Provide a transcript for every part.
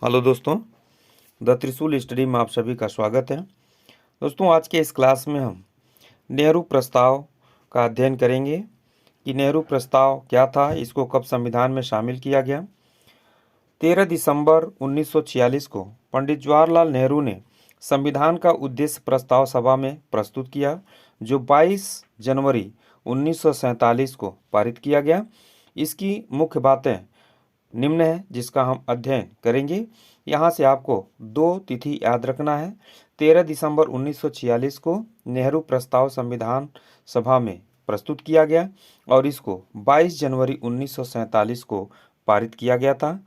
Hello दोस्तों, the त्रिशूल study में आप सभी का स्वागत है। दोस्तों, आज के इस क्लास में हम नेहरू प्रस्ताव का अध्ययन करेंगे कि नेहरू प्रस्ताव क्या था, इसको कब संविधान में शामिल किया गया। 13 दिसंबर 1946 को पंडित जवाहरलाल नेहरू ने संविधान का उद्देश्य प्रस्ताव सभा में प्रस्तुत किया, जो 22 जनवरी 1947 को पारित किया गया। इसकी मुख्य बातें निम्न है, जिसका हम अध्ययन करेंगे। यहाँ से आपको दो तिथि याद रखना है। 13 दिसंबर 1946 को नेहरू प्रस्ताव संविधान सभा में प्रस्तुत किया गया और इसको 22 जनवरी 1947 को पारित किया गया था।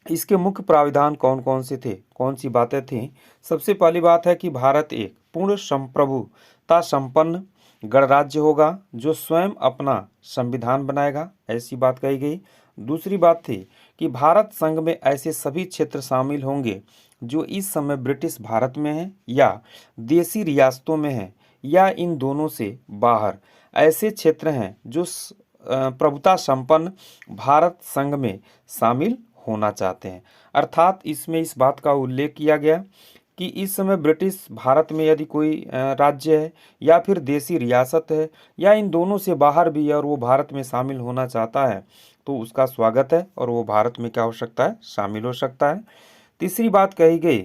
इसके मुख्य प्राविधान कौन कौन से थे, कौन सी बातें थीं। सबसे पहली बात है कि भारत एक पूर्ण संप्रभुता संपन्न गणराज्य होगा जो स्वयं अपना संविधान बनाएगा, ऐसी बात कही गई। दूसरी बात थी कि भारत संघ में ऐसे सभी क्षेत्र शामिल होंगे जो इस समय ब्रिटिश भारत में हैं या देसी रियासतों में हैं या इन दोनों से बाहर ऐसे क्षेत्र हैं जो प्रभुता संपन्न भारत संघ में शामिल होना चाहते हैं। अर्थात इसमें इस बात का उल्लेख किया गया कि इस समय ब्रिटिश भारत में यदि कोई राज्य है या फिर देसी रियासत है या इन दोनों से बाहर भी है और वो भारत में शामिल होना चाहता है तो उसका स्वागत है और वो भारत में क्या हो सकता है, शामिल हो सकता है। तीसरी बात कही गई,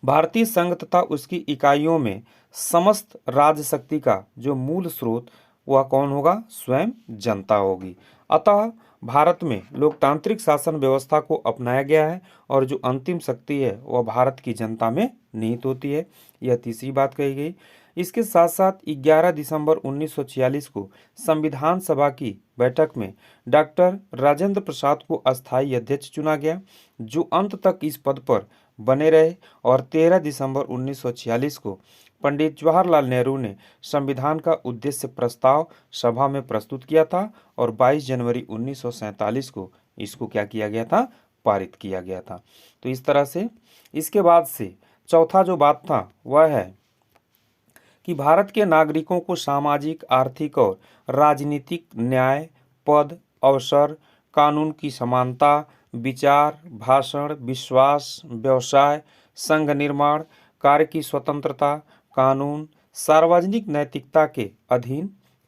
भारतीय संघ तथा उसकी इकाइयों में समस्त राज्य शक्ति का जो मूल स्रोत वह कौन होगा, स्वयं जनता होगी। अतः भारत में लोकतांत्रिक शासन व्यवस्था को अपनाया गया है और जो अंतिम शक्ति है वह भारत की जनता में निहित होती है। यह तीसरी बात कही गई। इसके साथ साथ 11 दिसंबर 1946 को संविधान सभा की बैठक में डॉक्टर राजेंद्र प्रसाद को अस्थायी अध्यक्ष चुना गया, जो अंत तक इस पद पर बने रहे। और 13 दिसंबर 1946 को पंडित जवाहरलाल नेहरू ने संविधान का उद्देश्य प्रस्ताव सभा में प्रस्तुत किया था और 22 जनवरी 1947 को इसको क्या किया गया था, पारित किया गया था। तो इस तरह से इसके बाद से चौथा जो बात था वह है कि भारत के नागरिकों को सामाजिक, आर्थिक और राजनीतिक न्याय, पद, अवसर, कानून की समानता, विचार, भाषण, विश्वास, व्यवसाय, संघ निर्माण, कार्य की स्वतंत्रता, कानून, सार्वजनिक नैतिकता के अधीन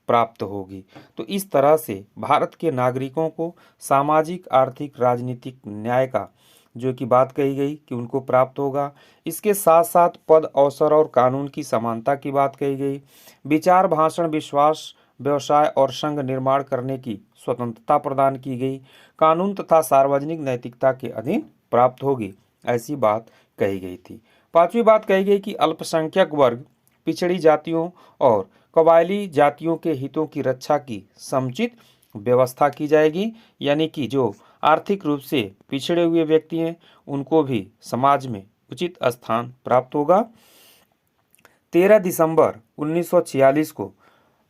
प्राप्त होगी। तो इस तरह से भारत के नागरिकों को सामाजिक, आर्थिक, राजनीतिक न्याय का जो कि बात कही गई कि उनको प्राप्त होगा। इसके साथ साथ पद, अवसर और कानून की समानता की बात कही गई। विचार, भाषण, विश्वास, व्यवसाय और संघ निर्माण करने की स्वतंत्रता प्रदान की गई। कानून तथा सार्वजनिक नैतिकता के अधीन प्राप्त होगी, ऐसी बात कही गई थी। पांचवी बात कही गई कि अल्पसंख्यक वर्ग, पिछड़ी जातियों और कबायली जातियों के हितों की रक्षा की समुचित व्यवस्था की जाएगी, यानी कि जो आर्थिक रूप से पिछड़े हुए व्यक्ति हैं उनको भी समाज में उचित स्थान प्राप्त होगा। 13 दिसंबर 1946 को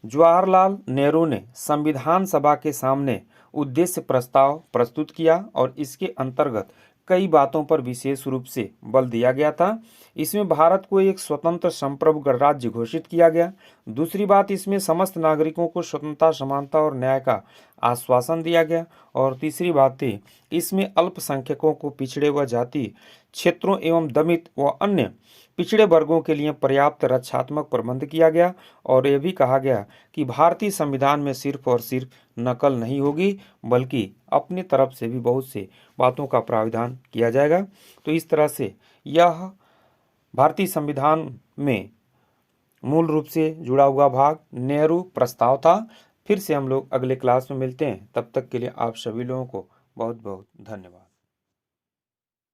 जवाहरलाल नेहरू ने संविधान सभा के सामने उद्देश्य प्रस्ताव प्रस्तुत किया और इसके अंतर्गत कई बातों पर विशेष रूप से बल दिया गया था। इसमें भारत को एक स्वतंत्र संप्रभु गणराज्य घोषित किया गया। दूसरी बात, इसमें समस्त नागरिकों को स्वतंत्रता, समानता और न्याय का आश्वासन दिया गया। और तीसरी बात थी, इसमें अल्पसंख्यकों को पिछड़े व जाति क्षेत्रों एवं दमित व अन्य पिछड़े वर्गों के लिए पर्याप्त रक्षात्मक प्रबंध किया गया। और यह भी कहा गया कि भारतीय संविधान में सिर्फ और सिर्फ नकल नहीं होगी बल्कि अपनी तरफ से भी बहुत से बातों का प्रावधान किया जाएगा। तो इस तरह से यह भारतीय संविधान में मूल रूप से जुड़ा हुआ भाग नेहरू प्रस्ताव था। फिर से हम लोग अगले क्लास में मिलते हैं, तब तक के लिए आप सभी लोगों को बहुत बहुत धन्यवाद।